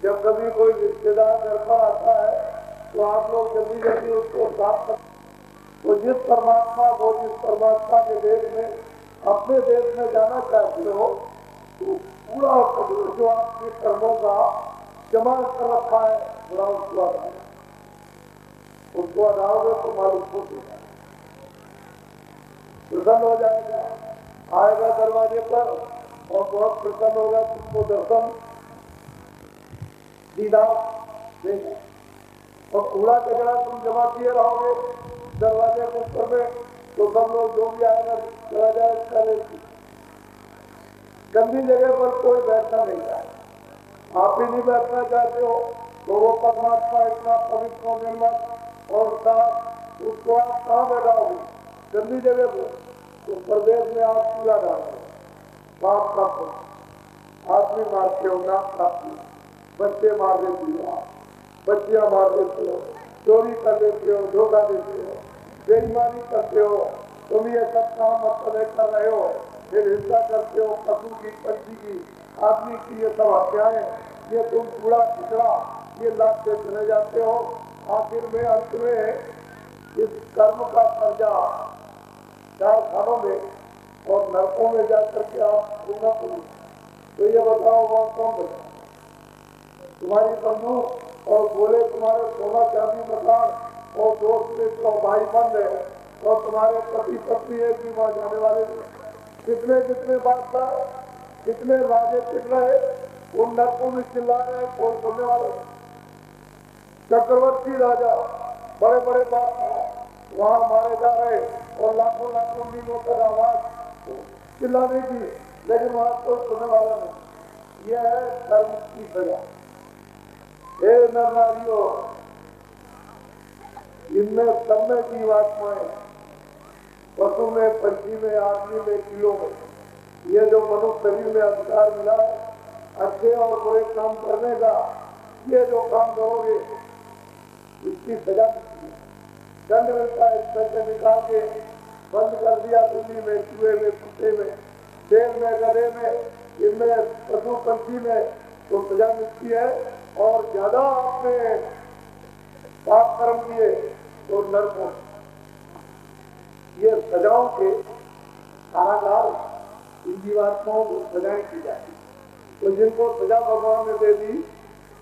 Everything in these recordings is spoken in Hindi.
जब कभी कोई रिश्तेदार घर पर आता है तो आप लोग जल्दी जल्दी उसको साफ कर। तो जिस परमात्मा के देश में, अपने देश में जाना चाहते हो, तो पूरा जो आपके कर्मों का जमा कर रखा है पूरा उसको हटाओगे तो मालूम हो जाएगा, प्रसन्न हो जाएगा, आएगा दरवाजे पर और बहुत प्रसन्न होगा, तुमको दर्शन दीदार देगा। और कूड़ा कचरा तुम जमा किए रहोगे दरवाजे के ऊपर में, तो सब लोग जो भी आएगा चला जाए। गंदी जगह पर कोई बैठना नहीं चाहे, आप ही नहीं बैठना चाहते हो तो वो परमात्मा इतना पवित्र निर्मल और साफ, उसको आप कहाँ बैठाओगे? गंदी जगह पर। तो प्रदेश में आप कूड़ा डालोगे, पाप प्राप्त, आदमी मारते हो, नाम प्राप्त, बच्चे मार देते हो, बच्चियां मार देते हो, चोरी कर देते हो, धोखा देते हो, बेईमानी करते हो, तुम ये सब काम मतलब कर रहे हो, फिर हिंसा करते हो, पशु की, पंछी की, आदमी की, ये सब हत्याएं, ये तुम कूड़ा कचरा ये लाते चले जाते हो। आखिर में अंत में इस कर्म का कर्जा कारखानों में और नरकों में जाकर के आप पूरा करो। तो ये बताओ वहां कौन बचा? तुम्हारी बंदूक और बोले तुम्हारे सोना चांदी मकान और दोस्त मित्र और भाई बंद है और तुम्हारे पति पत्नी एक भी वहां जाने वाले कितने कितने बादशाह, कितने राजे पिट रहे, उन नरकों में चिल्ला रहे, कोई सुनने वाले। चक्रवर्ती राजा, बड़े बड़े बादशाह वहां मारे जा रहे और लाखों लाखों मीलों तक आवाज चिल्लाने की, लेकिन वहां कोई सुनने वाला नहीं। यह है कर्म की सजा। हे नर नारियों, इनमें सब में जीवात्माएं, पशु में, पंछी में, आदमी में, कीड़ों में, ये जो मनुष्य शरीर में अधिकार मिला है अच्छे और बुरे काम करने का, ये जो काम करोगे इसकी सजा मिलती है, दंड मिलता है। पैसे निकाल के बंद कर दिया दिल्ली में, चूहे में, कुत्ते में, शेर में, गधे में, इनमें पशु पंछी में, तो सजा मिलती है। और ज्यादा आपने पाप कर्म किए तो नरकों। ये सजाओं के कारागार इन जीवात्माओं को सजाएं की जाती। तो जिनको सजा भगवान ने दे दी,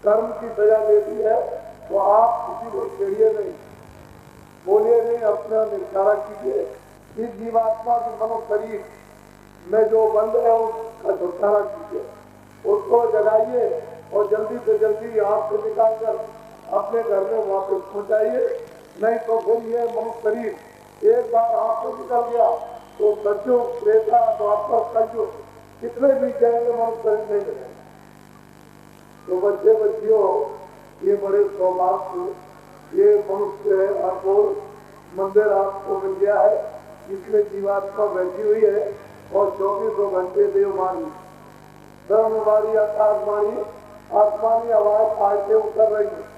कर्म की सजा दे दी है, तो आप किसी को छेड़िए नहीं, बोलिए नहीं, अपना निस्तारा कीजिए। इस जीवात्मा के मनुष्य शरीर में जो बंद है उसका छुटकारा कीजिए, उसको जगाइए और जल्दी से जल्दी हाथ से निकालकर अपने घर में वापस पहुंचाइए। नहीं तो फिर ये मनुष्य शरीर एक बार हाथ से निकल गया तो सच्चो प्रेता द्वापर कलयुग कितने भी जाएंगे मनुष्य शरीर नहीं मिलेगा। तो बच्चे बच्चियों, ये बड़े सौभाग्य, ये मनुष्य है, आपको मंदिर आपको मिल गया है, जिसमें जीवात्मा बैठी हुई है और 24 घंटे देववाणी, धर्मवाणी, आकाशवाणी, आसमानी आवाज आज से उतर रही है।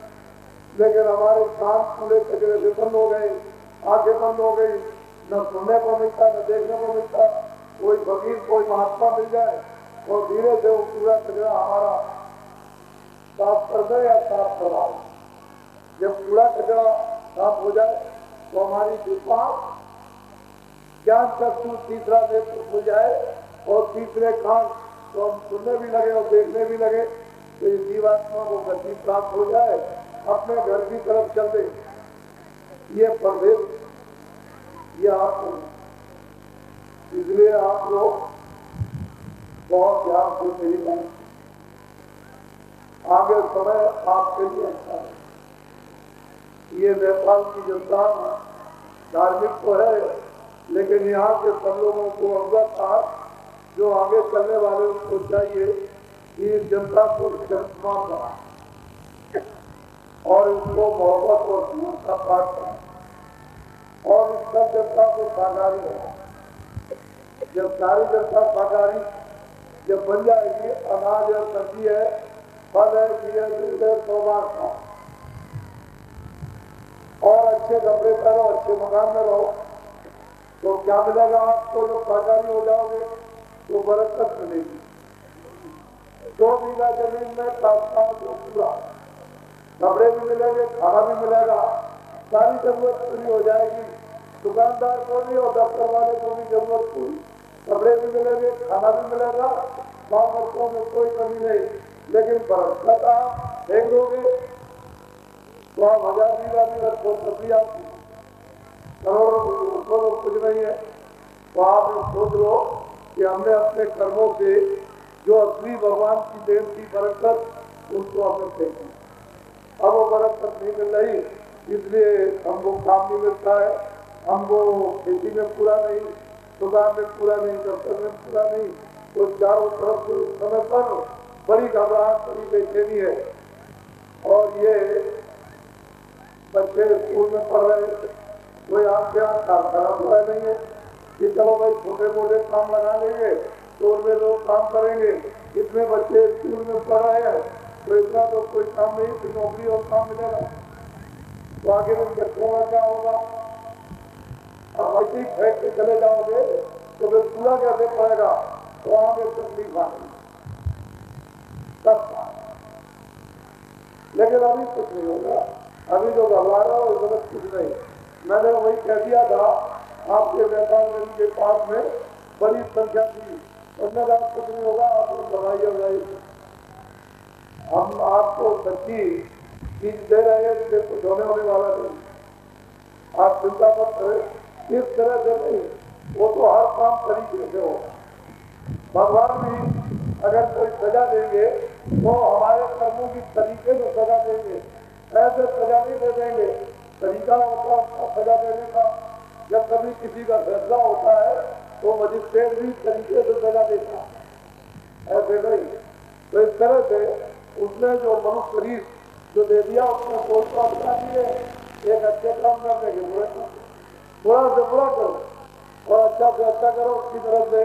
लेकिन हमारे कान पूरे कचरे से बंद हो गए, आंखें बंद हो गई, न सुनने को मिलता, न देखने को मिलता। कोई फकीर, कोई महात्मा मिल जाए और धीरे से वो पूरा कचरा हमारा साफ कर दे या साफ करवाओ। जब पूरा कचरा साफ हो जाए तो हमारी कृपा, ज्ञान चक्षु, तीसरा नेत्र खुल जाए और तीसरे कान तो हम सुनने भी लगे और देखने भी लगे, तो इस जीवात्मा को गति प्राप्त हो जाए, अपने घर की तरफ चल दे। ये परदेश, ये आप, इसलिए आप लोग बहुत ध्यान से मेरी बात, आगे समय आपके लिए अच्छा है। ये नेपाल की जनता धार्मिक तो है, लेकिन यहाँ के सब लोगों को अवगत था, जो आगे चलने वाले उसको चाहिए कि जनता को सम्मान करा और इसको मोहब्बत और प्यार का पाठ करा और इस सब जनता को साकारी है। जब सारी जनता साकारी जब बन जाएगी, अनाज और सब्जी है, फल है, घी है, दूध है, सौभाग्य का, और अच्छे कपड़े पहनो, अच्छे मकान में रहो, तो क्या मिलेगा आपको? जब साकारी हो जाओगे तो बरकत मिलेगी। 2 बीघा जमीन में तापमान जो पूरा कपड़े भी मिलेंगे, खाना भी मिलेगा, सारी जरूरत पूरी हो जाएगी। दुकानदार को भी और दफ्तर वाले को भी जरूरत पूरी, कपड़े भी मिलेंगे, खाना भी मिलेगा, माँ बच्चों में कोई कमी नहीं। लेकिन बरकत आप फेंक दोगे तो आप 1000 बीघा भी रखो तब भी आप करोड़ों तो कुछ नहीं है। तो आप सोच लो कि हमने अपने कर्मों से जो असली भगवान की देन की बरकत उसको हमने फेंकी, अब वो बरकत नहीं मिल रही, इसलिए हमको काम नहीं मिलता है, हमको खेती में पूरा नहीं, दुकान में पूरा नहीं, दफ्तर में पूरा नहीं। तो चारों तरफ से समय पर बड़ी घबराहट, बड़ी बेचैनी है। और ये बच्चे स्कूल में पढ़ रहे हैं, कोई आपके यहाँ कारखाना पूरा नहीं है कि चलो भाई छोटे मोटे काम लगा लेंगे तो उनमें लोग काम करेंगे। इतने बच्चे स्कूल में पढ़ रहे हैं तो इतना तो कोई काम नहीं, फिर नौकरी और काम मिलेगा तो आगे उन बच्चों का क्या होगा? अब ऐसे ही फेंक के चले जाओगे तो फिर पूरा कैसे पड़ेगा? तो आगे तकलीफ आ गई। लेकिन अभी कुछ नहीं होगा, अभी जो घबरा रहा हो गलत कुछ नहीं। मैंने वही कह दिया था, आपके व्यापार नदी के पास में बड़ी संख्या थी, उनमें कहा कुछ नहीं होगा, आप दवाई लगाई, हम आपको सच्ची चीज दे रहे हैं, इससे कुछ होने वाला नहीं, आप चिंता मत करें। इस तरह से नहीं, वो तो हर काम तरीके से हो। भगवान भी अगर कोई सजा देंगे तो हमारे कर्मों की तरीके से सजा देंगे, ऐसे सजा नहीं दे देंगे। तरीका होता है सजा देने का, जब कभी किसी का फैसला होता है तो मजिस्ट्रेट भी तरीके से सजा देता है, ऐसे नहीं। तो इस तरह से उसने जो मनुष्य शरीर जो दे दिया उसने कोई तो अपना दिए, एक अच्छे काम करने के बुरे काम, बुरा से बुरा करो और अच्छा से अच्छा करो, उसकी तरफ से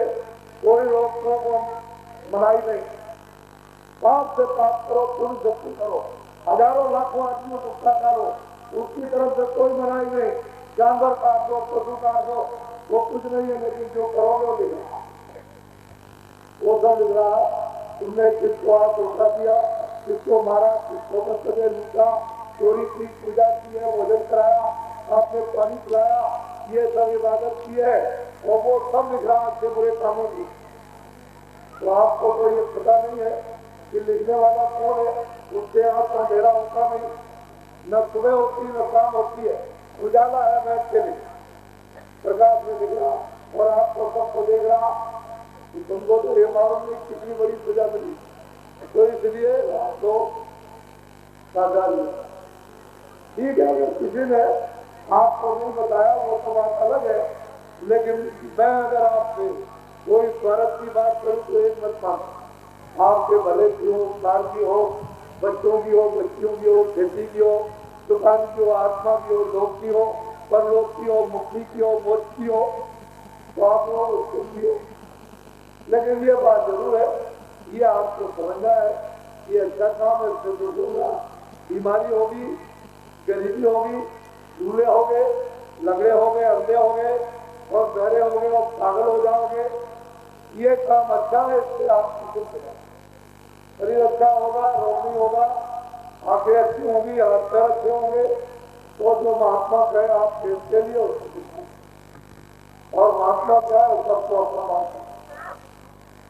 कोई रोक टोक मनाही नहीं। पाप से पाप करो, पुण्य से पुण्य करो, हजारों लाखों आदमियों को करो, उसकी तरफ से कोई मनाही नहीं। जानवर काट दो, पशु काट दो, वो कुछ नहीं है, लेकिन जो करोगे वो लिख रहा, वो सब लिख रहा। तुमने किसको हाथ धोखा दिया, किसको मारा, किसको बच्चे लूटा, चोरी की, पूजा की है, भोजन कराया, आपने पानी पिलाया, ये सब इबादत की है, और वो सब लिख रहा अच्छे बुरे कामों की। तो आपको तो ये पता नहीं है कि लिखने वाला कौन है, उसके यहाँ तो अंधेरा होता नहीं, न सुबह होती न शाम होती है, उजाला है बैठ के लिए प्रकाश में दिख रहा, और आपको सबको देख रहा कि तुमको तो ये मालूम नहीं कितनी बड़ी पूजा मिली। तो इसलिए आपको सावधानी, ठीक है, अगर किसी ने आपको नहीं बताया वो तो बात अलग है, लेकिन मैं अगर आपसे कोई स्वार्थ की बात करूं तो एक मत मान, आपके भले की हो, कार की हो, बच्चों की हो, बच्चियों की हो, खेती की हो, दुकान की हो, आत्मा की हो, लोक की हो, परलोक की हो, मुक्ति की हो, मोक्ष की हो, तो आप लोग उसको की हो। लेकिन ये बात जरूर है, ये आपको समझना है, ये अच्छा काम है, इससे दूर होगा, बीमारी होगी, गरीबी होगी, दूल्हे हो गए, लंगड़े हो गए, अंधे हो गए और बहरे हो गए और पागल हो जाओगे, ये काम अच्छा है, इससे आपको शरीर अच्छा होगा, रोग नहीं होगा, आंखें अच्छी होंगी, हाथ पैर अच्छे होंगे, तो जो महात्मा कहे आप के लिए और महात्मा क्या है सबको अपना महात्मा,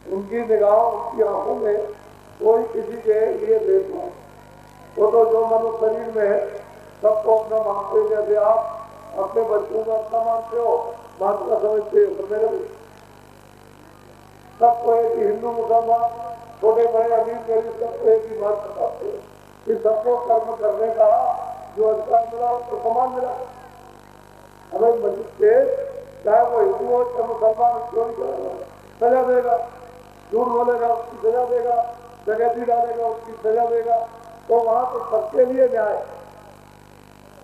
उनकी निगाह, उनकी आंखों में कोई किसी के लिए भेद नहीं। वो तो जो मनुष्य शरीर में है सबको अपना मानते, जैसे आप अपने बच्चों को अपना मानते हो, महात्मा समझते हो, मेरे सबको एक ही हिंदू मुसलमान, छोटे बड़े अमीर गरीब सबको एक ही बात बताते हो कि सबको कर्म करने का जो अधिकार मिला उसको समान मिला। हमें मजिस्ट्रेट चाहे वो हिंदू हो चाहे मुसलमान, चोरी करेगा सजा देगा, झूठ बोलेगा उसकी सजा देगा, डकैती डालेगा उसकी सजा देगा, तो वहां तो सबके लिए न्याय।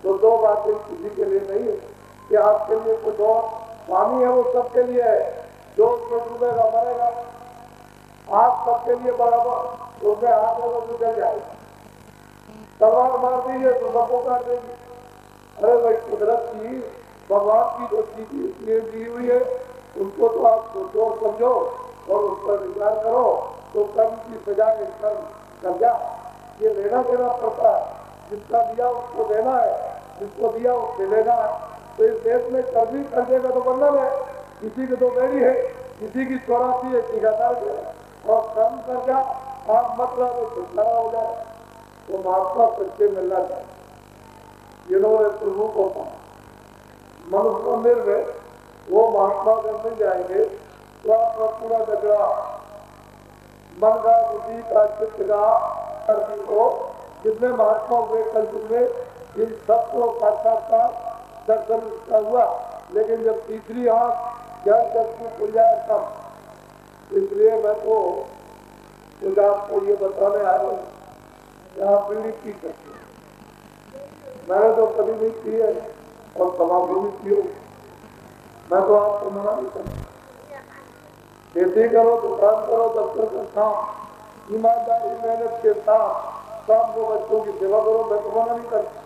तो दो बातें किसी के लिए नहीं है कि आपके लिए कुछ और, पानी है वो सबके लिए है, जो उसमें डूबेगा मरेगा, आप सबके लिए बराबर, उसमें हाथ में तो जल जाएगा, तलवार मार दीजिए तो सबको काट देगी। अरे भाई कुदरत की, भगवान की जो चीजें दी हुई है उनको तो आप सोचो समझो और उस पर विचार करो, तो कर्म की सजा के कर्म कर्जा ये लेना देना पड़ता है। जिसका दिया उसको देना है, जिसको दिया उससे लेना है। तो इस देश में कर्जी कर्जे का तो बंधन है, किसी की तो बेड़ी है, किसी की 84 है, किसी का कर्ज है, और कर्म कर्जा आप मतलब तो छुटकारा हो जाए। तो महात्मा सच्चे मिलना चाहिए, जिन्होंने प्रभु को पाया मनुष्य मंदिर में, वो महात्मा जब मिल जाएंगे तो आपका पूरा झगड़ा मन का, बुद्धि का, चित्त का, कर्म को, जितने महात्मा हुए कल में इन सबको साक्षात्कार दर्शन का हुआ। लेकिन जब तीसरी आंख ज्ञान चक्षु खुल जाए तब। इसलिए मैं तो खुद आपको ये बताने आया हूँ कि आप बीड़ी पी सकते हैं। मैंने तो कभी नहीं पी है और तमाकू भी पियो, मैं तो आपको मना नहीं करता। खेती करो, दुकान करो, दफ्तर का काम ईमानदारी मेहनत के साथ, शाम को बच्चों की सेवा करो, मैं तो मना नहीं करता।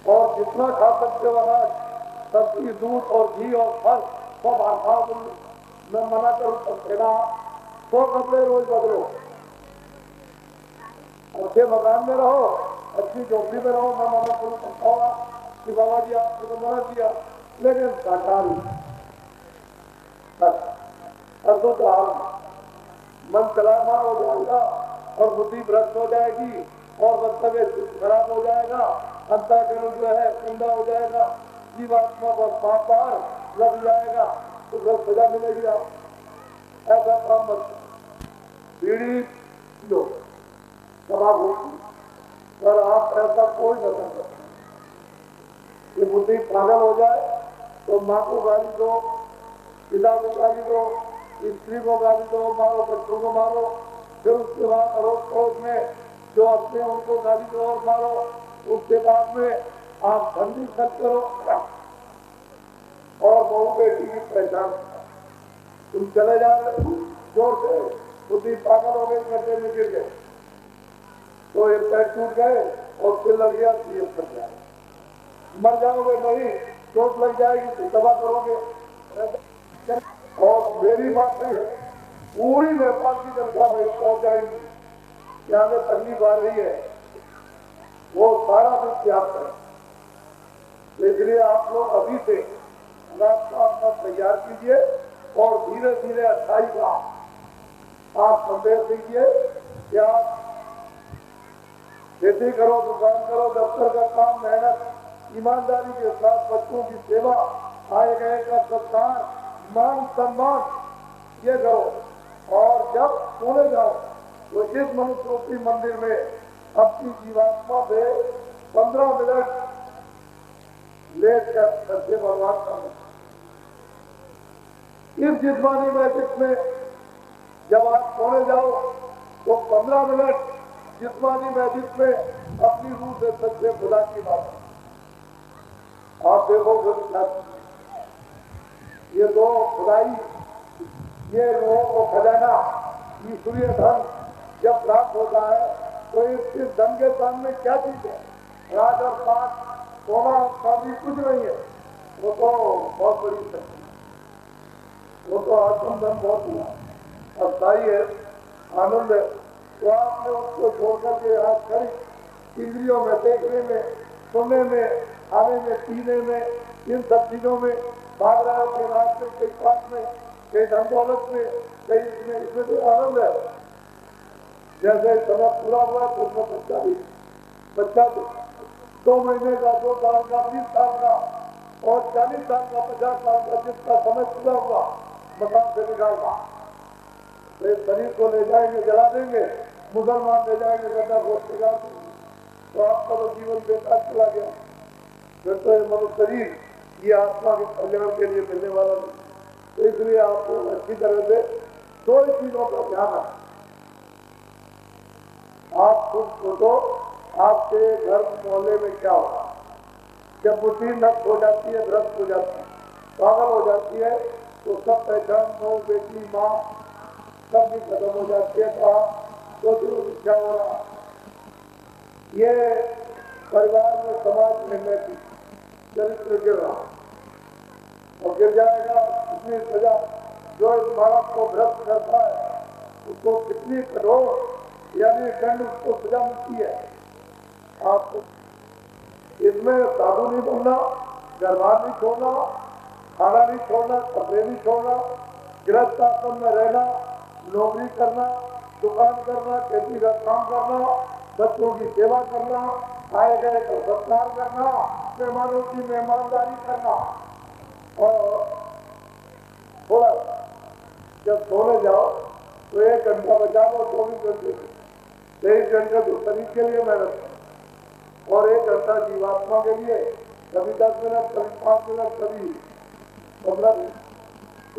और जितना खा सकते हो अनाज, सब्जी, दूध और घी और फल सब खाओ। मैं मना करूँ तब खेला 100 कपड़े रोज बदलो, अच्छे मकान में रहो, अच्छी झोपड़ी में रहो। मैं मना करूँ तब खाओ कि बाबा जी आपने तो मना किया, लेकिन शाकाहारी अद्भुत हाल, मन चलामान हो जाएगा और बुद्धि भ्रष्ट हो जाएगी और वक्तव्य खराब हो जाएगा, अंतःकरण जो है कुंडा हो जाएगा, जीवात्मा पर पाप लग जाएगा, तो फिर सजा मिलेगी। आप ऐसा काम मत, बीड़ी लो तबाह होगी, पर आप ऐसा कोई न कर सकते। ये बुद्धि पागल हो जाए तो माँ को गाली दो, पिता को गाली दो, स्त्री को गाली दो, मारो, बच्चों को मारो, फिर उसके बाद अड़ोस पड़ोस में जो अपने उनको गाली दो और मारो। उसके बाद में आप ठंडी खर्च करो और बहू बेटी की पहचान। तुम चले जा रहे जोर से, बुद्धि पागल हो गई, गड्ढे में गिर गए, तो ये पैर टूट गए और फिर लग गया तो फट जाए, मर जाओगे नहीं, चोट लग जाएगी तो दवा करोगे। और मेरी बात नहीं है, पूरी नेपाल की जनता में पहुंच जाएगी, यहाँ में तकलीफ आ रही है, वो सारा कुछ त्याग करें। इसलिए आप लोग अभी से अपना तैयार कीजिए और धीरे धीरे अच्छाई का आप संदेश दीजिए कि आप खेती करो, दुकान करो, दफ्तर का काम, मेहनत, ईमानदारी के साथ बच्चों की सेवा, आए गए का सत्कार, मान सम्मान ये करो। और जब सोने जाओ तो इस मनुष्य रूपी मंदिर में अपनी जीवात्मा पे 15 मिनट लेट कर सबसे बर्बाद करना। इस जिस्मानी मैजिक में जब आप सोने जाओ तो 15 मिनट जिस्मानी मैजिक में अपनी रूह से सच्चे खुदा की बात आप देखो। ये दो खुदाई, ये लोगों को खजाना, ईश्वरीय धन जब प्राप्त होता है तो इस धन के सामने क्या चीज है? राज और पाठ, सोना और चांदी कुछ नहीं है। वो तो बहुत बड़ी शक्ति, वो तो आत्म धन बहुत हुआ, अस्थायी है, आनंद है। तो आपने उसको छोड़कर के आज खड़ी इंद्रियों में, देखने में, सुनने में, खाने में, पीने में, इन सब चीजों में भाग रहा है के राज में, कई पाठ में, कई धन दौलत में, कई इसमें तो आनंद है। जैसे समय पूरा हुआ तो उसमें बच्चा 2 महीने का, 2 साल का, 20 साल का और 40 साल का, 50 साल का, जिसका समय पूरा हुआ मकान से निकालना, तो इस शरीर को ले जाएंगे, जला देंगे, मुसलमान ले जाएंगे, गड्ढा खोद निकाल देंगे, तो आपका तो जीवन बेकार चला गया। फिर तो ये मनुष्य शरीर ये आत्मा के कल्याण के लिए मिलने वाला नहीं। तो इसलिए आपको अच्छी तरह से 2 चीजों का ध्यान रखें। आप खुद सोचो आपके घर मोहल्ले में क्या होगा जब बुद्धि नष्ट हो जाती है, भ्रष्ट हो जाती है, पागल हो जाती है, तो सब पहचान, बहू, बेटी, माँ सब भी खत्म हो जाती है। तो आप सोचो क्या हो रहा, ये परिवार में, समाज में नैतिक चरित्र गिर रहा और गिर जाएगा। कितनी सजा जो इस मानव को भ्रष्ट करता है उसको कितनी कठोर यानी दंड उसको सजा मिलती है। आपको इसमें साधु नहीं बनना, घरबार नहीं छोड़ना, खाना नहीं छोड़ना, कपड़े नहीं छोड़ना, गृहस्थ आश्रम में रहना, नौकरी करना, दुकान करना, खेती का काम करना, बच्चों की सेवा करना, आए गए का सत्कार करना, मेहमानों की मेहमानदारी करना। और थोड़ा जब सोने जाओ तो 1 घंटा बचा लो, 24 घंटे 23 घंटे तो शरीर के लिए मेहनत करो और 1 घंटा जीवात्मा के लिए, कभी 10 मिनट, कभी 5 मिनट, कभी 15 मिनट,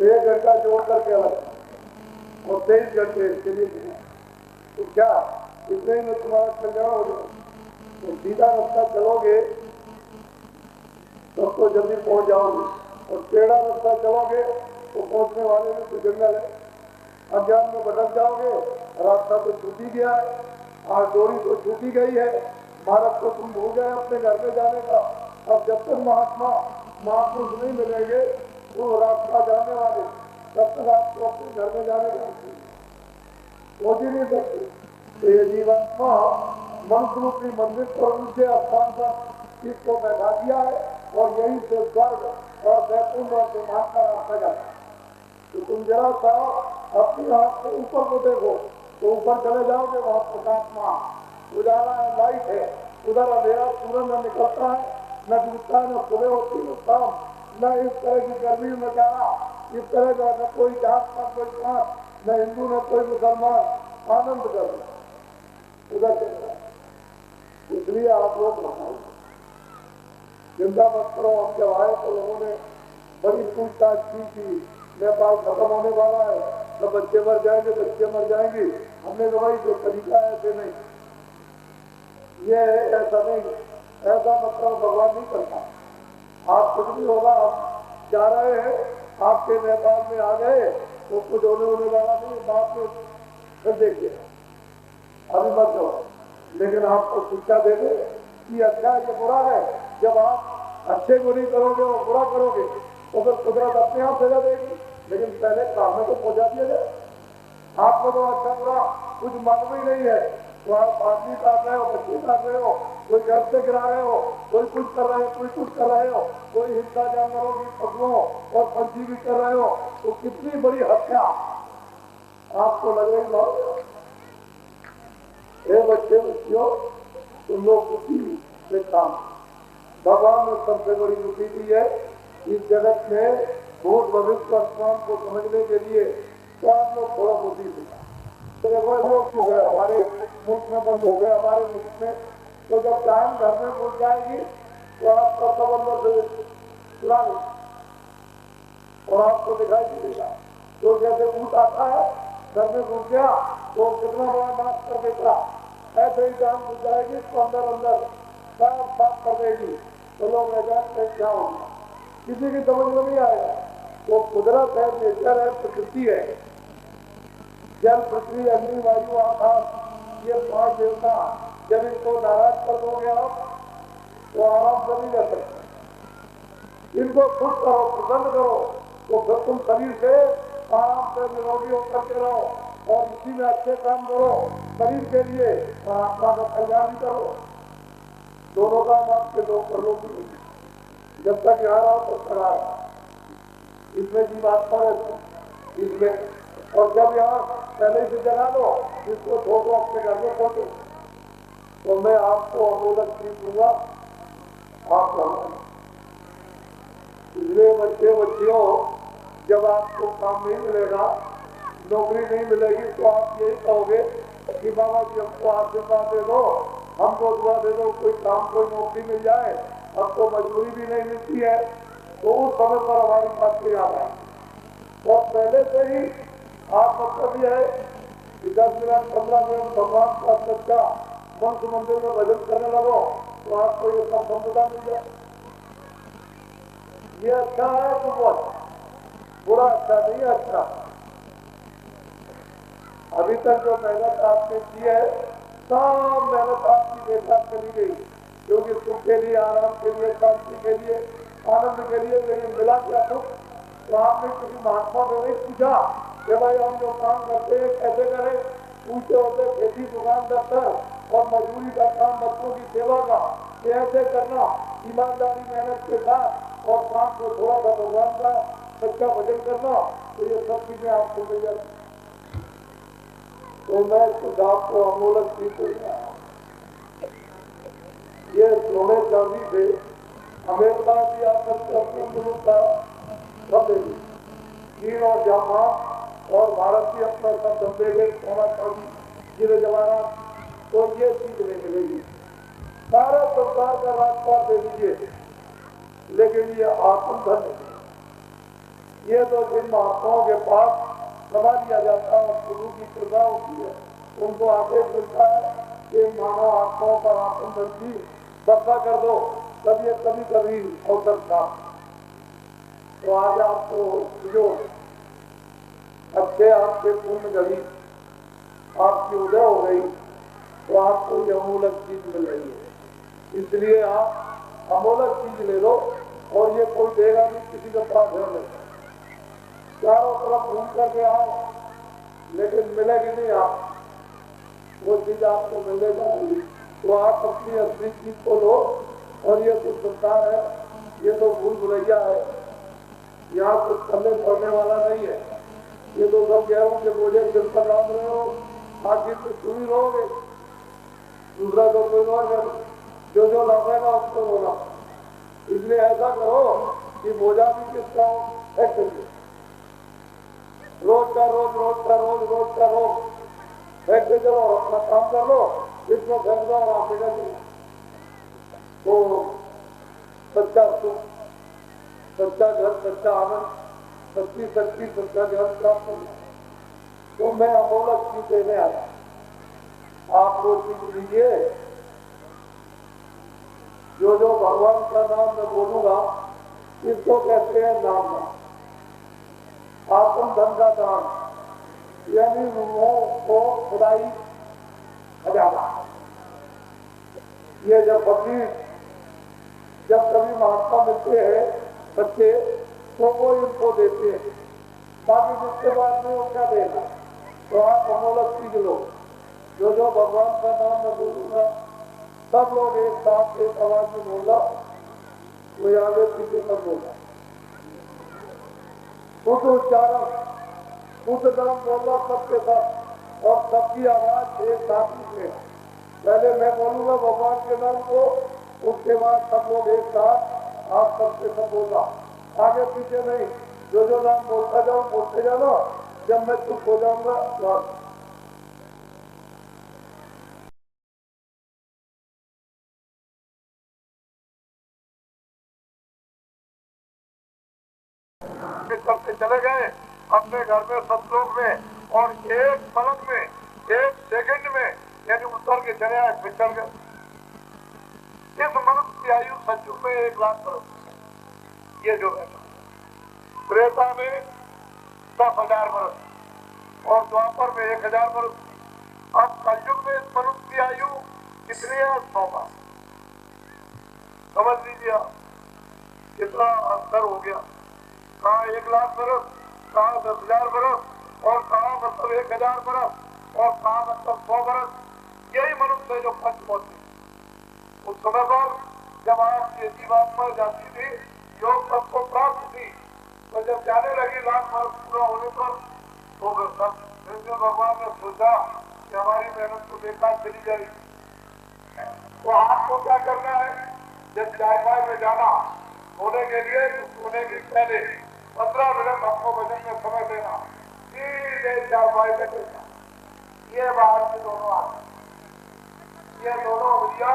1 घंटा जोड़ करके अलग और 23 घंटे इसके लिए। तो क्या इतने में तुम्हारा कल्याण हो जाए? तो सीधा रास्ता चलोगे तब तो जल्दी पहुंच जाओगे, और टेढ़ा रास्ता चलोगे तो पहुंचने वाले में तो जंगल है, अज्ञान में भटक जाओगे। रास्ता तो छूट ही गया है, आज डोरी तो छूटी गई है, मार्ग को तुम भूल गए अपने घर में जाने का। अब जब तक महात्मा महापुरुष नहीं मिलेंगे वो रास्ता जाने वाले, तब तक आपको अपने घर में जाने का पहुंच ही नहीं सकते। तो ये जीवात्मा मनुष्य रूपी मंदिर पर ऊंचे स्थान पर इसको बैठा दिया है और यहीं से स्वर्ग और वैकुंठ और दिमाग का रास्ता जाता है। तो तुम जरा सा अपनी हाथ से ऊपर को देखो तो ऊपर चले जाओगे, वहां प्रकाशमा उजाला है, लाइट है, उधर अंधेरा सूरज न निकलता है, न डूबता है, न सुबह होती न शाम, न इस तरह की गर्मी में जाना, इस तरह का न कोई जात न कोई पात, न हिंदू न कोई मुसलमान, आनंद कर उधर चलता है। इसलिए आप लोग चिंता मत करो। अब जब आए तो लोगों ने बड़ी पूछताछ की कि नेपाल खत्म होने वाला है, तो बच्चे मर जाएंगे, बच्चे मर जाएंगे। हमने तो भाई जो तरीका है ऐसे नहीं, ये ऐसा नहीं, ऐसा मतलब भगवान नहीं करता। आप कुछ भी होगा, आप जा रहे हैं, आपके नेपाल में आ गए तो कुछ होने वाला नहीं, बात में फिर देखिए, अभी मत हो। लेकिन आपको शिक्षा दे दे कि अच्छा है, ये बुरा है। जब आप अच्छे को नहीं करोगे और बुरा करोगे तो फिर कुदरत अपने आप सजा देगी। लेकिन पहले काम में तो पहुंचा दिया जाए। आपको तो अच्छा बुरा कुछ मालूम ही नहीं है, तो आप आदमी काट रहे हो, बच्चे काट रहे हो, कोई घर से गिरा रहे हो, कोई कुछ कर रहे हो, कोई कुछ कर रहे हो, कोई हिंसा जानवरों की पशुओं और पंछी भी कर रहे हो, तो कितनी बड़ी हत्या आपको लग रही बात। बच्चे बच्चियों, तुम लोग दुखी से काम, भगवान ने सबसे बड़ी दुखी दी है इस जगत में भूत भविष्य वर्तमान को समझने के लिए। तो आप लोग थोड़ा बुद्धि सीखा, तो हमारे मुल्क में बंद हो गए, हमारे मुल्क में। तो जब टाइम घर में घुस जाएगी तो आपका सब अंदर से चुरा और आपको दिखाई देगा। तो जैसे भूत आता है घर में घुस गया तो कितना बड़ा नाश कर देगा, ऐसे ही जान घुस जाएगी तो अंदर अंदर सब साफ कर देगी। तो लोग क्या होगा, किसी की समझ में नहीं आएगा। वो कुदरत है, नेचर है, प्रकृति है। जल, पृथ्वी, अग्नि, वायु, आकाश, ये 5 देवता, जब इनको नाराज कर दोगे आप तो आराम से नहीं रह सकते। इनको खुश करो, प्रसन्न करो, तो फिर तुम शरीर से आराम से निरोगी होकर के रहो और इसी में अच्छे काम करो शरीर के लिए और आत्मा का कल्याण भी करो। दोनों काम आपके लोग कर लो, जब तक यहाँ रहो तब तक आ रहा इसमें जीवात्मा रहती इसमें। और जब यहाँ पहले से जगा दो, इसको छोड़ो, अपने घर में पहुंचो, तो मैं आपको अमूलक चीज दूंगा, आप रहना। इसलिए बच्चे बच्चियों, जब आपको काम नहीं मिलेगा, नौकरी नहीं मिलेगी, तो आप यही कहोगे कि बाबा जी हमको आशीर्वाद दे दो, हमको दुआ दे दो, कोई काम कोई नौकरी मिल जाए। अब तो मजबूरी भी नहीं मिलती है, तो उस समय पर हमारी बात को याद आए। और पहले से ही आप मतलब यह है कि 10 मिनट 15 मिनट भगवान का सच्चा मंत्र मंदिर में भजन करने लगो तो आपको ये सब संपदा मिल जाए। ये अच्छा है तो बहुत, बुरा अच्छा नहीं है, अच्छा। अभी तक जो मेहनत आपने की है, सब मेहनत आपकी बेकार चली गई, क्योंकि सुख के लिए, आराम के लिए, शांति के लिए, आनंद के लिए। लेकिन मिला क्या सुख? तो आपने किसी महात्मा को नहीं पूछा कि भाई हम जो काम करते हैं कैसे करें? पूछते होते खेती, दुकान, दफ्तर और मजदूरी का काम, बच्चों की सेवा का, ऐसे करना ईमानदारी मेहनत के साथ, और शाम को थोड़ा सा भगवान का सच्चा भजन करना, तो ये सब चीजें आपको मिल जाती। तो मैं सुझाव को अमूलक चीज हो गया। ये सोने चांदी से अमेरिका भी आकर के अपने मुल्क का सब ले ली, चीन और जापान और भारत भी अपना सब धंधे के सोना चांदी गिरे जमाना, तो ये चीज नहीं मिलेगी। सारा संसार का राजपाट दे दीजिए, लेकिन ये आत्मधन नहीं। ये तो जिन महात्माओं के पास समा लिया जाता है और गुरु की कृपा होती है, उनको आदेश मिलता है कि मानव आत्माओं पर आत्मधन की वर्षा कर दो, तब ये कभी अवसर था। तो आज आपको जो अच्छे आपके पूर्ण घड़ी आपकी उदय हो गई, तो आपको ये अमूलक चीज मिल रही है। इसलिए आप अमूलक चीज ले लो, और ये कोई देगा नहीं, किसी का पास है। चारों तरफ घूम करके आओ, लेकिन मिलेगी नहीं आप वो चीज, आपको मिलेगा नहीं। तो आप अपनी असली चीज को लो, और ये कुछ संसार है, ये तो भूल भुलैया है, यहाँ कुछ करने पड़ने वाला नहीं है। ये तो सब कह रहा हूँ कि मुझे दिल पर राम रहे हो, आखिर तो तुम ही रहोगे, दूसरा तो कोई और नहीं। जो जो लौटेगा उसको बोला। इसलिए ऐसा करो कि बोझा भी किसका हो, रोज का रोज, रोज का रोज, रोज का रोज फेंकते चलो, अपना काम कर लो, इसमें फेंक दो और आप निकल जाओ। तो सच्चा सुख, सच्चा घर, सच्चा आनंद, सच्ची सच्ची सच्चा घर प्राप्त हो। तो मैं अमूलक चीज देने आया, आप वो चीज लीजिए। जो जो भगवान का नाम मैं बोलूंगा, इसको कहते हैं नाम दान, आत्मधन का दान, यानी रूहों को खुदाई खजाना। ये जब कभी महात्मा मिलते हैं बच्चे, तो वो इनको देते हैं, बाकी जिसके बाद में वो क्या देगा। तो आप अमूलक चीज लो। जो जो भगवान का नाम मैं बोलूंगा, सब लोग एक साथ एक आवाज में बोला, वो आगे पीछे सब बोला, शुद्ध उच्चारण, शुद्ध नाम बोलना सबके साथ, और सबकी आवाज एक साथ निकले। पहले मैं बोलूंगा भगवान के नाम को, उसके बाद सब लोग एक साथ आप सबके सब बोला, आगे पीछे नहीं। जो जो नाम बोलता जाओ, बोलते जाना, जब मैं चुप हो जाऊंगा बस। करते चले गए अपने घर में, सतलोक में, और एक पलक में, एक सेकंड में, यानी उतर के चले आए, फिर गए। इस मनुष्य की आयु सचुग में 1 लाख बरस। ये जो है त्रेता में 10,000 बरस, और द्वापर में 1,000 बरस। अब कलयुग में इस मनुष्य की आयु कितनी है? 100 बार। समझ लीजिए आप कितना अंतर हो गया। कहाँ 1 लाख बरस, कहाँ 10,000 बरस, और कहाँ मतलब 1,000 बरस, और कहाँ मतलब 100 बरस। यही मनुष्य है जो पंचमोती। उस समय पर जब आपकी जीवात्मा जाती थी, योग पद को प्राप्त थी, तो जब जाने लगी लाख वर्ष पूरा होने पर, तो फिर भगवान ने सोचा कि हमारी मेहनत तो बेकार चली जाएगी। तो आपको क्या करना है? जब चारपाई में जाना सोने के लिए, तो सोने के पहले 15 मिनट हमको भजन में समय देना, सीधे चारपाई में देना। ये बाहर के दोनों आते, ये दोनों भैया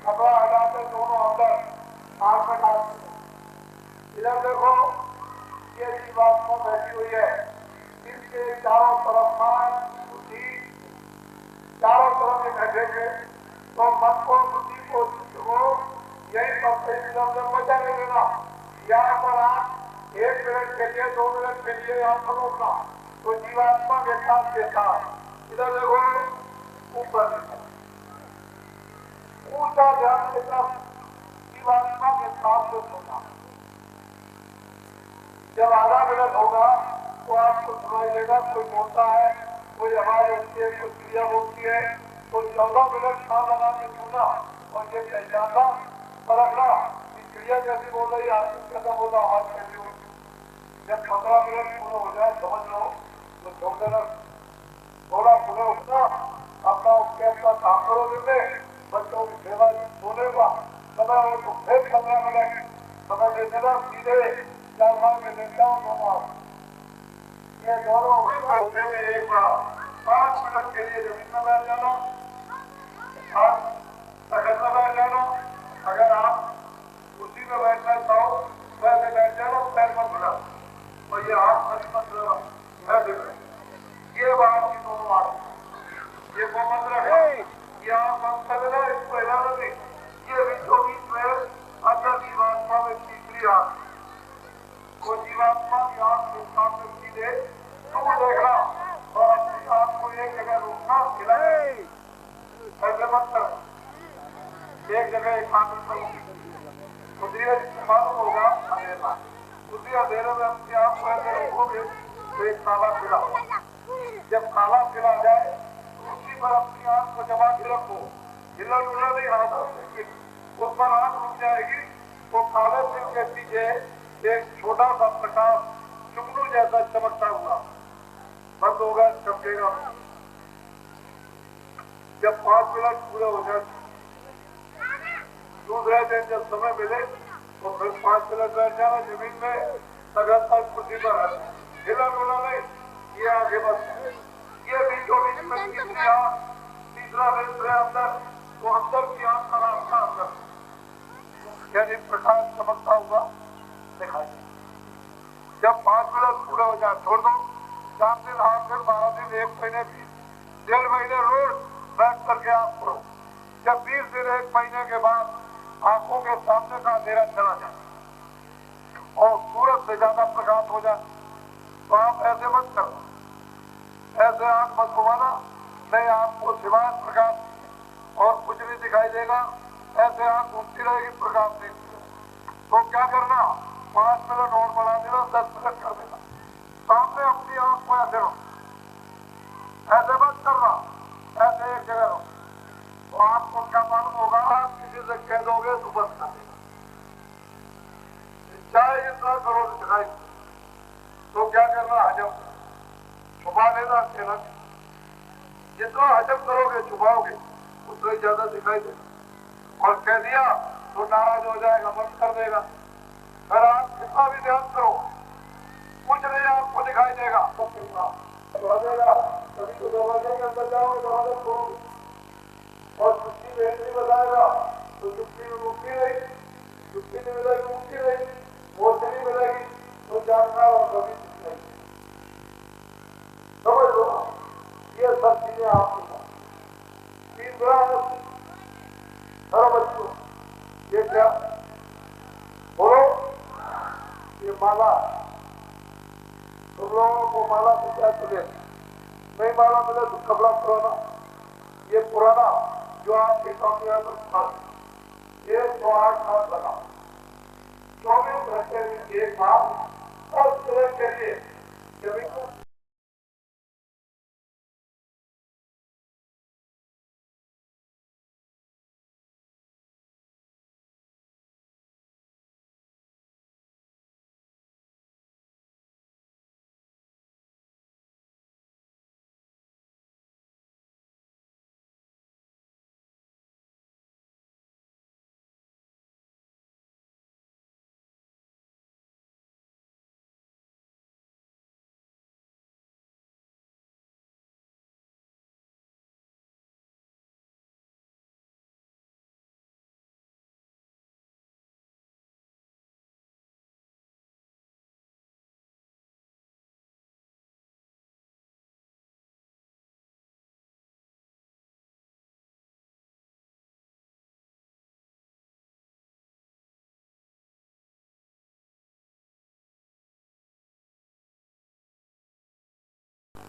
कपड़ा हटाते, दोनों अंदर आग में डालते। इधर देखो, ये जीवात्मा बैठी हुई है, इसके चारों तरफ बुद्धि, चारों तरफ बैठेंगे, तो मन को, बुद्धि को, यही सब मजा नहीं लेना। यहाँ पर आप 1 मिनट के लिए, 2 मिनट के लिए यहाँ पर रोकना, तो जीवात्मा के साथ के साथ इधर देखो, ऊपर ऊंचा ध्यान के साथ जीवात्मा के साथ से सोना। जब आधा मिनट होगा तो आपको सुनाई देगा कोई बोलता है, कोई आवाज होती है, कोई क्रिया होती है, तो 14 मिनट सांस लगा के सुनना और ये पहचानना परखना कि चिड़िया कैसी बोल रही है, आदमी कैसा बोल रहा, आवाज कैसी हो। जब 15 मिनट पूरा हो जाए समझ लो तो छोड़ देना, थोड़ा सुबह उठना, अपना उसके अपना काम करो, दिन में बच्चों की सेवा सोने का समय हो तो फिर 15 मिनट समय दे देना, सीधे 4-5 मिनट जाओ 2 माह ये दोनों होते में एक बार 5 मिनट के लिए जमीन में बैठ जाना, तखत में बैठ जाना। अगर आप उसी में बैठना चाहो वैसे बैठ जाना, पैर मत मिला और ये हाथ मत ऐसे ये बात की दोनों बात ये मंत्र है, ये आप बंद कर देना, इसको हिलाना नहीं। ये बीचों बीच में अंदर जीवात्मा में तीसरी आंख, वो जीवात्मा की आंख के सामने सीधे दूर देखना और अपनी आंख को एक जगह रोकना, हिलाना ऐसे मत कर, एक जगह एकाग्र करो। उसी मालूम होगा अंधेरा, उसी अंधेरे में अपनी आंख को ऐसे रखोगे तो एक काला पीला, जब काला पीला जाए तो उसी पर अपनी आंख को जमा के रखो, हिला डुला नहीं हाथ, उस पर आंख रुक जाएगी तो काले तिल के पीछे एक छोटा सा प्रकाश चुगनू जैसा चमकता हुआ बंद होगा, चमकेगा। जब 5 मिनट पूरे हो जाए दूसरे दिन जब समय मिले तो फिर 5 मिनट बैठ जाना जमीन में, लगातार कुर्सी पर हिला डुला नहीं, ये आगे बस ये बीचों बीच में तीसरी आंख, तीसरा नेत्र अंदर, तो अंदर की आंख का रास्ता अंदर यानी प्रकाश चमकता हुआ दिखाई। जब 5 मिनट पूरे हो जाए छोड़ दो, 4 दिन 8 दिन 12 दिन 1 महीने 1.5 महीने रोज बैठ करके आप करो। जब 20 दिन 1 महीने के बाद आंखों के सामने का अंधेरा चला जाए और सूरज से ज्यादा प्रकाश हो जाए तो आप ऐसे मत करो, ऐसे आंख मत घुमाना, नहीं आपको सिवाय प्रकाश और कुछ नहीं दिखाई देगा, ऐसे आंख घूमती रहेगी प्रकाश देखती रहेगी। तो क्या करना, 5 मिनट और बढ़ा देना, 10 मिनट कर देना, सामने अपनी आंख को ऐसे रहो, ऐसे मत करना, ऐसे एक जगह रहो। तो आपको क्या मालूम होगा, आप किसी से कह दोगे तो बस कर देगा, चाहे इतना करो दिखाई तो क्या करना, हजम छुपा लेना, कहना जितना हजम करोगे छुपाओगे उतना ज्यादा दिखाई देगा, और कह दिया तो नाराज हो जाएगा, बंद कर देगा। फिर आप कितना भी ध्यान करो कुछ नहीं आपको दिखाई देगा, कभी तो दरवाजे के अंदर जाओगे दरवाजा खोलोगे और छुट्टी में नहीं बताएगा तो छुट्टी में मुक्ति नहीं, छुट्टी नहीं मिलेगी मुक्ति नहीं, मोक्ष नहीं मिलेगी तो जानना और कभी नहीं। समझ लो ये सब चीजें आपको तीसरा हर बच्चों ये क्या बोलो, ये माला तुम लोगों को माला से क्या चले, नहीं माला मिले तो कपड़ा पुराना, ये पुराना जो आपके सामने ये 108 साल लगा, 24 घंटे में एक बार और सुबह के लिए जमीन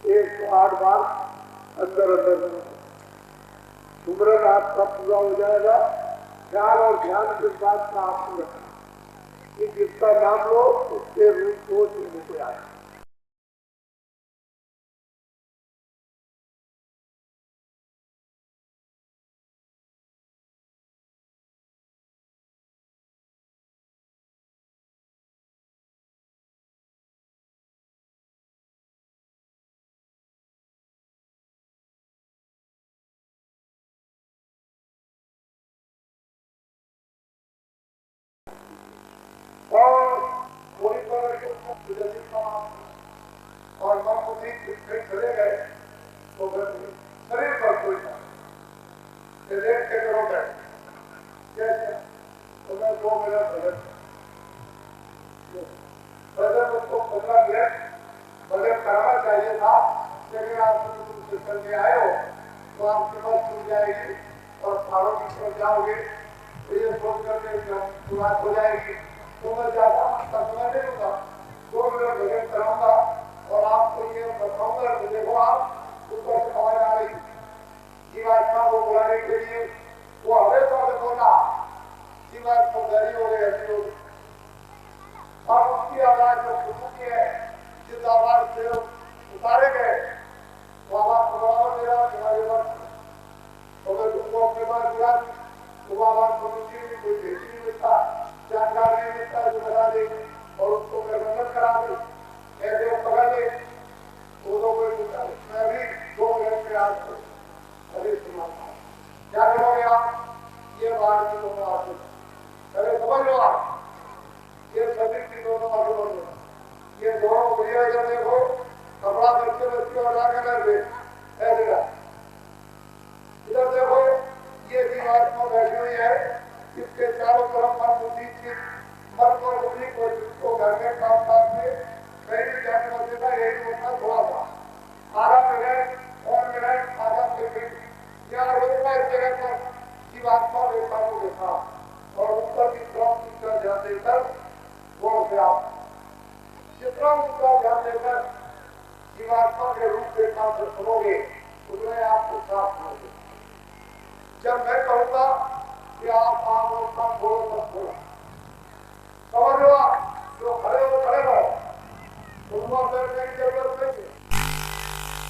एक 8 बार अंदर अंदर सुमरन आपका पूरा हो जाएगा। ख्याल और ध्यान के बात का आपको रखना कि जिसका नाम लो उसके रूप को चिन्ह आए। और पूरी तरह से गुजरने का और मन बुद्धि कहीं चले गए तो शरीर पर कोई देख के करो गए कैसे तो मैं 2 मिनट बजट उसको 15 मिनट बजट कराना चाहिए था, लेकिन आप चल के आए हो तो आपकी बस छूट जाएगी और पहाड़ों की तरफ जाओगे तो ये सोच करके शुरुआत हो जाएगी तो मैं ज्यादा समय नहीं दूंगा, 2 मिनट बजट कराऊंगा और आपको ये बताऊंगा कि देखो आप ऊपर से आवाज आ रही जीवात्मा को बुलाने के लिए वो हमेशा से बोला जीवात्मा गरी हो गई हसी होगी और उसकी आवाज जो खुशबू की है जिस आवाज से उतारे गए वो आवाज को बराबर दे रहा तुम्हारे पास अगर तुमको अपने पास दिया तो आवाज को कोई भेजी नहीं मिलता, जानकारी नहीं मिलता जो बता दे और उसको प्रबंधन करा दे ऐसे वो पकड़ ले वो तो कोई मिलता है। मैं भी 2 मिनट के आज अरे क्या करोगे आप ये बात की दोनों आगे अरे समझ लो आप ये शरीर की दोनों आगे बढ़ लो ये दोनों बढ़िया जब देखो कपड़ा बच्चे बच्चे और आगे कर दे ऐसे इधर देखो ये जीवात्मा बैठी हुई है इसके चारों तरफ मन बुद्धि की मन को बुद्धि को जिसको घर में काम काज में कहीं भी जाने वाले का यही होता थोड़ा सा आराम मिनट और मिनट आधा सेकंड यहाँ रोकना इस जगह पर जीवात्मा देखा को देखा और ऊपर की तरफ उसका ध्यान देकर वो से आप जितना उसका ध्यान देकर जीवात्मा के रूप में काम से सुनोगे उसमें आपको साफ होंगे। जब मैं कहूँगा कि आप आम और कम बोलो तब बोला समझ लो आप जो खड़े हो खड़े रहो उनको बैठने की जरूरत नहीं है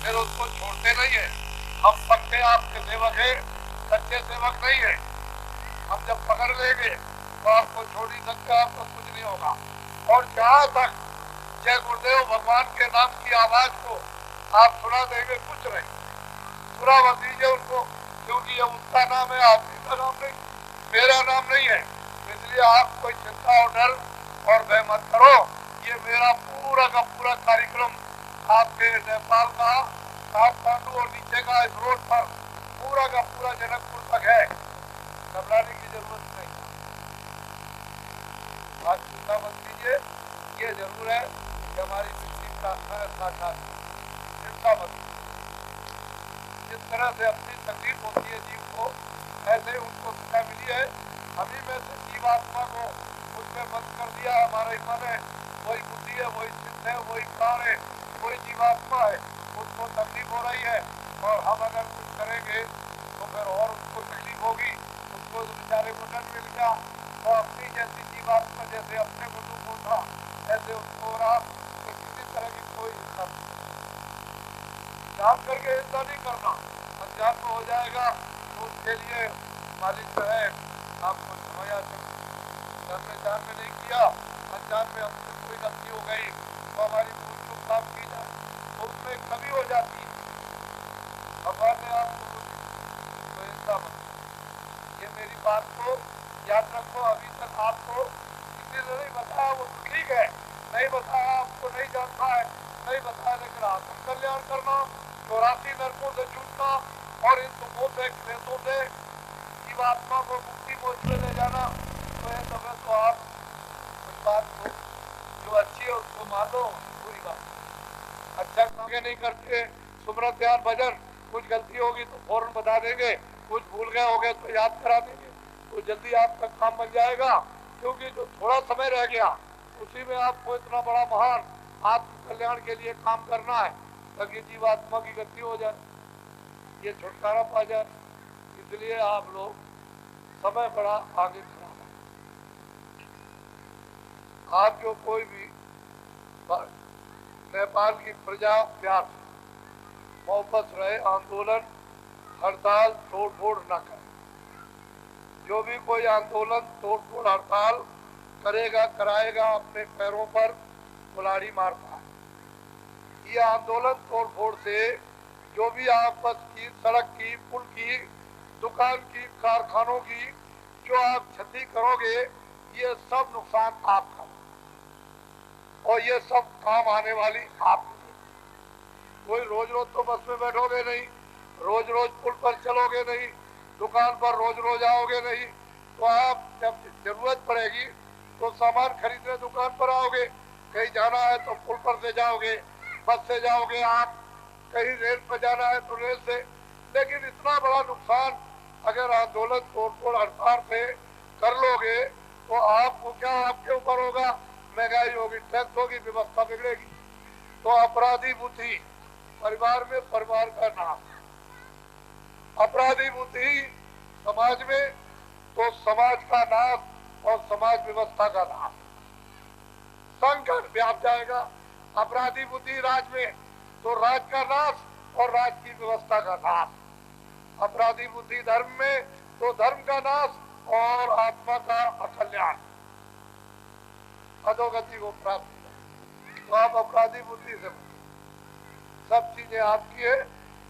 फिर उसको छोड़ते नहीं है। हम पक्के आपके सेवक है सच्चे सेवक नहीं है। हम जब पकड़ लेंगे तो आपको छोड़ ही सकते आपको कुछ नहीं होगा। और जहाँ तक जय गुरुदेव भगवान के नाम की आवाज को आप सुना देंगे कुछ नहीं सुना मत दीजिए उनको क्योंकि ये उसका नाम है आपका नाम नहीं मेरा नाम नहीं है इसलिए आप कोई चिंता और डर और भय मत करो। ये मेरा पूरा का पूरा कार्यक्रम आपके नेपाल का काठमांडू और नीचे का इस रोड पर पूरा का पूरा जनकपुर तक है घबराने की जरूरत नहीं। आप चिंता मत कीजिए ये जरूर है कि हमारी सच्ची प्रार्थना है साक्षात चिंता मत जिस तरह से अपनी तकलीफ होती है जीव को ऐसे उनको सजा मिली है। अभी में से जीवात्मा को उसमें बंद कर दिया हमारा मन है वही बुद्धि है वही चित्त है वही प्राण है वही जीवात्मा है उसको तकलीफ हो रही है और हम अगर कुछ करेंगे तो फिर और उसको तकलीफ होगी उसको बेचारे को दंड मिल गया तो अपनी जैसी जीवात्मा जैसे अपने को दुख होता ऐसे उसको हो रहा तो किसी तरह की कोई हिस्सा जान करके हिस्सा नहीं करना अज्ञान में हो जाएगा तो उसके लिए मालिक जो है आपको समझा जान में नहीं किया अज्ञान में हमसे कोई गलती हो गई तो हमारी भूल चूक काम की जाए तो उसमें कमी हो जाती है। भगवान ने आपको तो हिस्सा मत ये मेरी बात को याद रखो। अभी तक आपको किसी ने नहीं बताया वो ठीक है नहीं बताया आपको नहीं जानता है नहीं बताया लेकिन आत्म कल्याण करना 84 नरकों से छूटना और इन दुखों से क्लेशों से जीवात्मा को मुक्ति मोक्ष में ले जाना तो ये समय तो आप उस बात को जो अच्छी है उसको मान लो पूरी बात अच्छा आगे नहीं करते सुमरन ध्यान भजन कुछ गलती होगी तो फौरन बता देंगे कुछ भूल गए होंगे तो याद करा देंगे तो जल्दी आपका काम बन जाएगा क्योंकि जो थोड़ा समय रह गया उसी में आपको इतना बड़ा महान आत्म कल्याण के लिए काम करना है ताकि जीवात्मा की गति हो जाए ये छुटकारा पा जाए। इसलिए आप लोग समय बड़ा आगे खड़ा है। आप जो कोई भी नेपाल की प्रजा प्यार वापस रहे आंदोलन हड़ताल तोड़ फोड़ न करे। जो भी कोई आंदोलन तोड़ फोड़ हड़ताल करेगा कराएगा अपने पैरों पर कुल्हाड़ी मारता है। ये आंदोलन तोड़ फोड़ से जो भी आपस की सड़क की पुल की दुकान की कारखानों की जो आप क्षति करोगे ये सब नुकसान आपका और ये सब काम आने वाली आप। कोई रोज रोज तो बस में बैठोगे नहीं, रोज रोज पुल पर चलोगे नहीं, दुकान पर रोज रोज आओगे नहीं। तो आप जब जरूरत पड़ेगी तो सामान खरीदने दुकान पर आओगे, कहीं जाना है तो पुल पर से जाओगे, बस से जाओगे आप, कहीं रेल पर जाना है तो रेल से। लेकिन इतना बड़ा नुकसान अगर आंदोलन तोड़फोड़ हड़ताल से कर लोगे तो आपको क्या, आपके ऊपर होगा, महंगाई होगी, टैक्स होगी, व्यवस्था बिगड़ेगी। तो अपराधी बुद्धि परिवार में परिवार का नाश, अपराधी बुद्धि समाज में तो समाज का नाश और समाज व्यवस्था का नाश, संकट व्याप जाएगा। अपराधी बुद्धि राज में तो राज का नाश और राज की व्यवस्था का नाश, अपराधी बुद्धि धर्म में तो धर्म का नाश और आत्मा का अकल्याण, अधोगति को प्राप्त। तो आप अपराधी बुद्धि से सब चीजें आपकी है।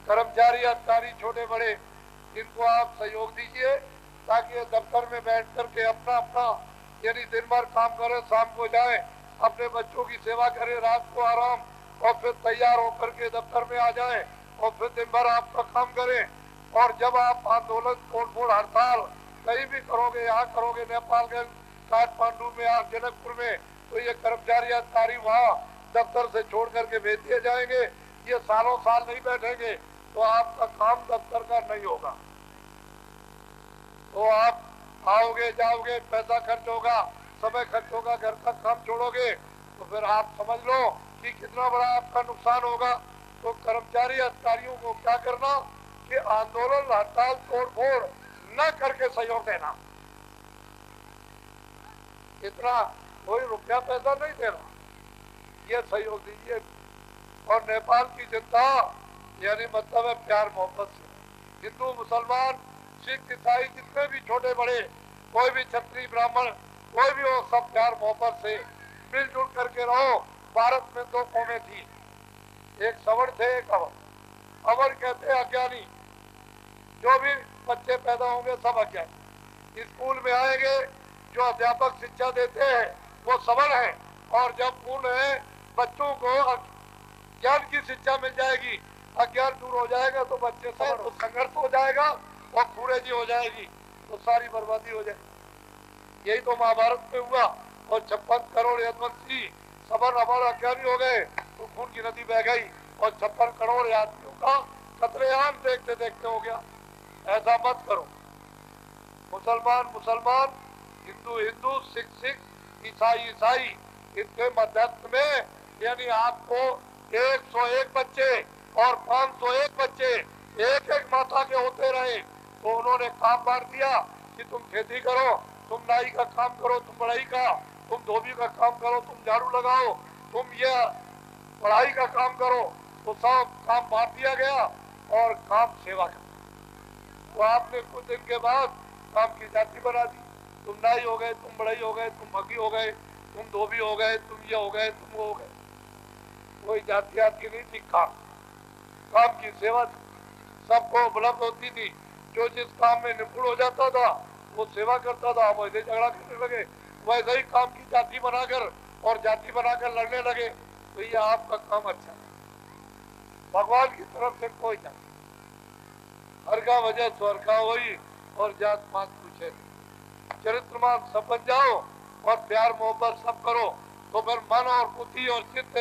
कर्मचारी अधिकारी छोटे बड़े इनको आप सहयोग दीजिए ताकि दफ्तर में बैठ करके अपना अपना यानी दिन भर काम करें, शाम को जाए, अपने बच्चों की सेवा करें, रात को आराम, और फिर तैयार होकर के दफ्तर में आ जाए और फिर दिन भर आपका काम करें। और जब आप आंदोलन तोड़फोड़ हड़ताल कहीं भी करोगे, यहाँ करोगे नेपालगंज, काठमांडू में, आप जनकपुर में, तो ये कर्मचारी अधिकारी वहाँ दफ्तर से छोड़ करके भेज दिए जाएंगे। ये सालों साल नहीं बैठेंगे तो आपका काम दफ्तर का नहीं होगा। तो आप आओगे जाओगे, पैसा खर्च होगा, समय खर्च होगा, घर का काम छोड़ोगे, तो फिर आप समझ लो कि कितना बड़ा आपका नुकसान होगा। तो कर्मचारी अधिकारियों को क्या करना कि आंदोलन हड़ताल तोड़फोड़ न करके सहयोग देना, इतना कोई रुपया पैसा नहीं देना, ये सहयोग दीजिए। और नेपाल की जनता यानी मतलब है प्यार मोहब्बत से, हिंदू मुसलमान सिख ईसाई जितने भी छोटे बड़े, कोई भी क्षत्रिय ब्राह्मण कोई भी हो, सब प्यार मोहब्बत से मिलजुल करके रहो। भारत में दो कौमें थी, एक सवर्ण थे, एक अवध। अवध कहते हैं अज्ञानी, जो भी बच्चे पैदा होंगे सब अज्ञानी। स्कूल में आएंगे, जो अध्यापक शिक्षा देते हैं वो सवर्ण है, और जब पूर्ण है बच्चों को ज्ञान की शिक्षा मिल जाएगी, अज्ञान दूर हो जाएगा तो बच्चे सवर्ण, तो संघर्ष हो जाएगा और कुरेजी हो जाएगी, तो सारी बर्बादी हो जाएगी। यही तो महाभारत में हुआ। और 56 करोड़ यदुवंशी सवर्ण अवर्ण अज्ञानी हो गए तो खून की नदी बह गई और 56 करोड़ आदमियों का कतलेआम देखते देखते हो गया। ऐसा मत करो। मुसलमान मुसलमान, हिंदू हिंदू, सिख सिख, ईसाई ईसाई, इनके मध्यस्थ में यानी आपको 101 बच्चे और 501 बच्चे एक एक माता के होते रहे। तो उन्होंने काम बांट दिया कि तुम खेती करो, तुम नाई का काम करो, तुम बढ़ाई का, तुम धोबी का काम करो, तुम झाड़ू लगाओ, तुम ये पढ़ाई का काम करो। तो सब काम बांट दिया गया और काम सेवा का। तो आपने कुछ दिन के बाद काम की जाति बना दी। तुम नाई हो गए, तुम बढ़ाई हो गए, तुम भगी हो गए, तुम धोबी हो गए, तुम ये हो गए, तुम वो हो गए। कोई जाति आती नहीं थी, काम की सेवा सबको उपलब्ध होती थी। जो जिस काम में निपुण हो जाता था वो सेवा करता था। वैसे झगड़ा करने लगे, वैसे ही काम की जाति बनाकर और जाति बनाकर लड़ने लगे। तो ये आपका काम अच्छा है। भगवान की तरफ से कोई जाति, हर का वजह स्वर का हुई और जात पात पूछे। चरित्रमान सब बन जाओ और प्यार मोहब्बत सब करो, तो फिर मन और बुद्धि और चित्त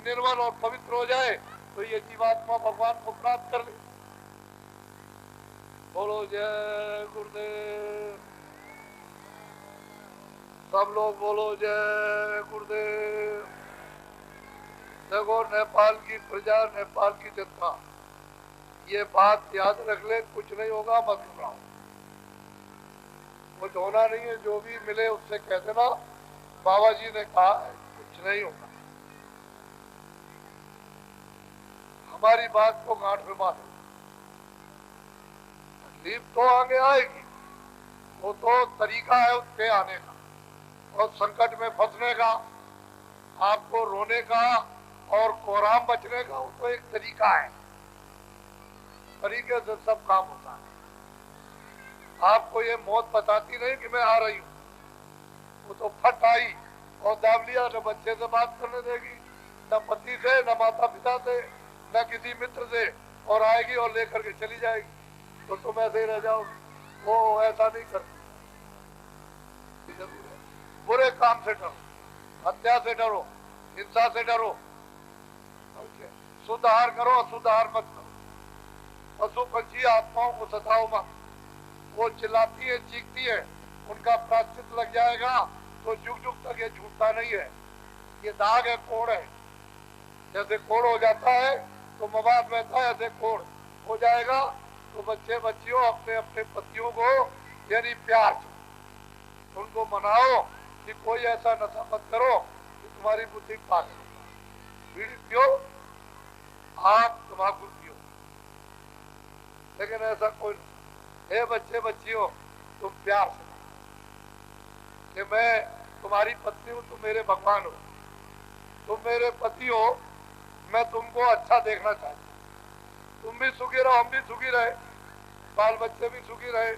निर्मल और पवित्र हो जाए, तो ये जीवात्मा भगवान को प्राप्त कर ले। बोलो जय गुरुदेव। सब लोग बोलो जय गुरुदेव। देखो नेपाल की प्रजा, नेपाल की जनता, ये बात याद रख ले, कुछ नहीं होगा मत घबराओ। कुछ होना नहीं है, जो भी मिले उससे कह देना बाबा जी ने कहा है, कुछ नहीं होगा। हमारी बात को गांठ में मारो। तकलीफ तो आगे आएगी, वो तो तरीका है उसके आने का और संकट में फंसने का, आपको रोने का और कोहराम बचने का, वो तो एक तरीका है। तरीके से सब काम होता है। आपको ये मौत बताती नहीं कि मैं आ रही हूँ, वो तो फट आई और दाब लिया, न बच्चे से बात करने देगी, न पति से, न माता पिता से, न किसी मित्र से, और आएगी और लेकर के चली जाएगी। तो तुम ऐसे ही रह जाओ। वो ऐसा नहीं करती। बुरे काम से डरो, हत्या से डरो, हिंसा से डरो, सुधार करो, असुधार मत करो। पशु पंछी आत्माओं को सताओ मत। वो चिल्लाती है, चीखती है, उनका प्रायश्चित लग जाएगा तो जुग जुग तक ये छूटता नहीं है। ये दाग है, कोड़ है। जैसे कोड़ हो जाता है तो मवाद बहता है, ऐसे कोड़ हो जाएगा। तो बच्चे बच्चियों अपने अपने पतियों को यानी प्यार से उनको मनाओ कि कोई ऐसा नशा मत करो कि तुम्हारी बुद्धि पास हो। बीड़ी पियो, आग तम्बाकू पियो, लेकिन ऐसा कोई नहीं। बच्चे बच्चियों, तुम प्यार से कि मैं तुम्हारी पत्नी हूं, तुम मेरे भगवान हो, तुम मेरे पति हो, मैं तुमको अच्छा देखना चाहता हूं, तुम भी सुखी रहो, हम भी सुखी रहे, बाल बच्चे भी सुखी रहे।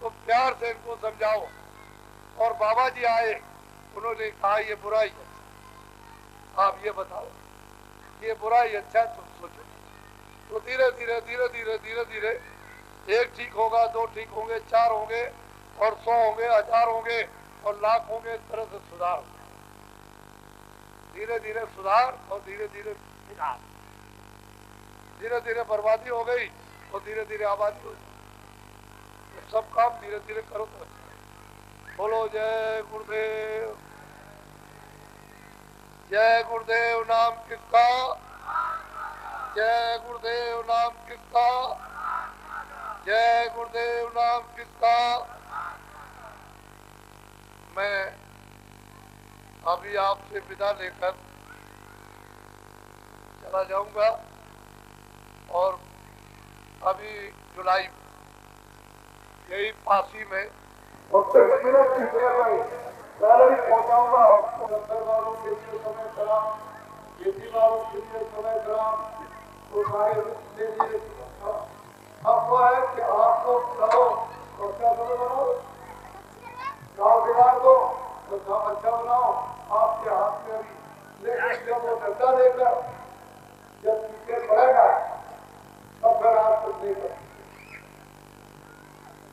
तो प्यार से इनको समझाओ। और बाबा जी आए, उन्होंने कहा ये बुराई है, आप ये बताओ ये बुराई अच्छा है, तुम सोचो। तो धीरे धीरे धीरे धीरे धीरे धीरे एक ठीक होगा, दो ठीक होंगे, चार होंगे, और 100 होंगे, 1000 होंगे, और लाख होंगे। इस तरह से सुधार होगा। धीरे धीरे सुधार और धीरे धीरे विनाश। धीरे धीरे बर्बादी हो गई और धीरे धीरे आबादी हो गई। तो सब काम धीरे धीरे करो तो अच्छा। बोलो जय गुरुदेव। जय गुरुदेव नाम किसका? जय गुरुदेव नाम किसका? जय गुरुदेव नाम किसका? मैं अभी आपसे विदा लेकर चला जाऊंगा। और अभी जुलाई यही फांसी में और 10 मिनट की सैलरी पहुंचाऊंगा आपको। नौकर वालों के लिए समय सलाम, खेती वालों के लिए समय सलाम। तो सारे अब वो है कि आप लोग चलो और क्या समय बनाओ, गाँव बिगाड़ दो तो गाँव अच्छा बनाओ। आपके हाथ में अभी, लेकिन जब वो डंडा लेकर जब क्रिकेट बढ़ेगा तब फिर आप कुछ नहीं कर।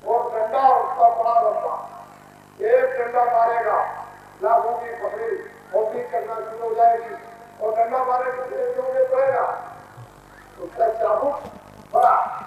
और डंडा उसका बड़ा लंबा, एक डंडा मारेगा, लाखों की पकड़ी होगी करना शुरू हो जाएगी। और डंडा मारे तो